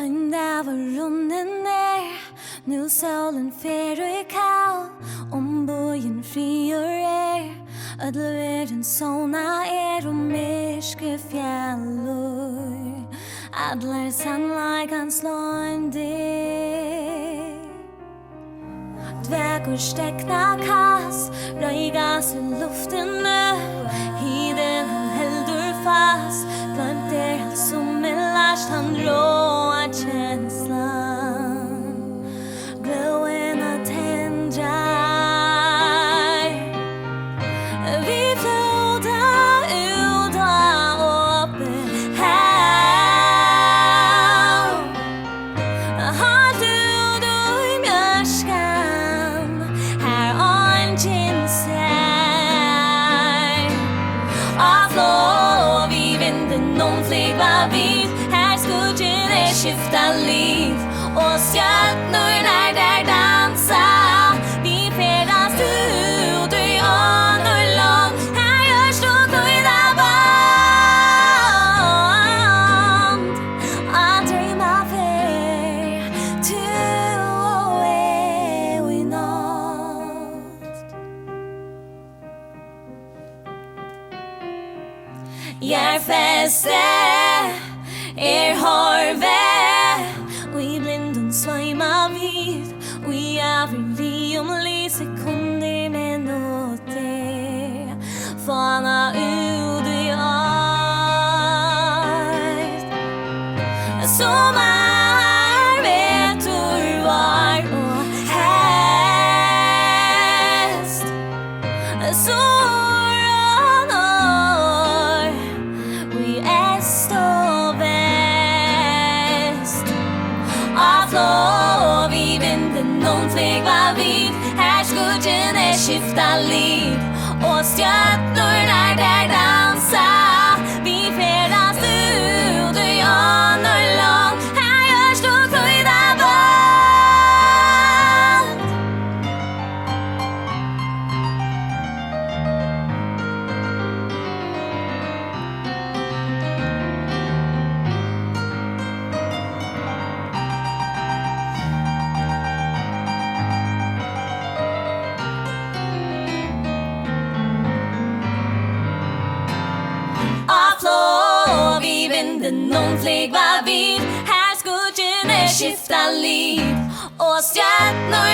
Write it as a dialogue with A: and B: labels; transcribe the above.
A: En dag var runnen ner, nu solen fer i kall. Bøyen frigjør ödlevärlden såna myrske fjällor. Adler sannleikan slående. Dvergur stekna kass, røygas i luften nu. Hiden han heldur fast, glömt allt som last, han råa känslan. Glöden att tändrar. Vi flodar ut och öppen hav. Har du i mjörskan, här ången ser. Av lov i vinden någon flyga vid. Här skuggen skifta liv. Och stjärnor när där dansa. Vi färdas ut i ånor lång. Här görs då höjda band. Att drömma för to away we not. Järfäste horve. Vi blinden svajma vid. Vi avri sekunder minuter. Fana ut i art. Sommar vet hur var och häst. Soranor. Vi est och väst. Av lov i vinden någon flyg var vid. Här skuggen skifta liv. Och stjärnor när där dansa. Vi färdas ut i ånor lång. Här görs då höjda band. Av i vinden någon flyg var vid. Här skuggen skifta liv. Och stjärnor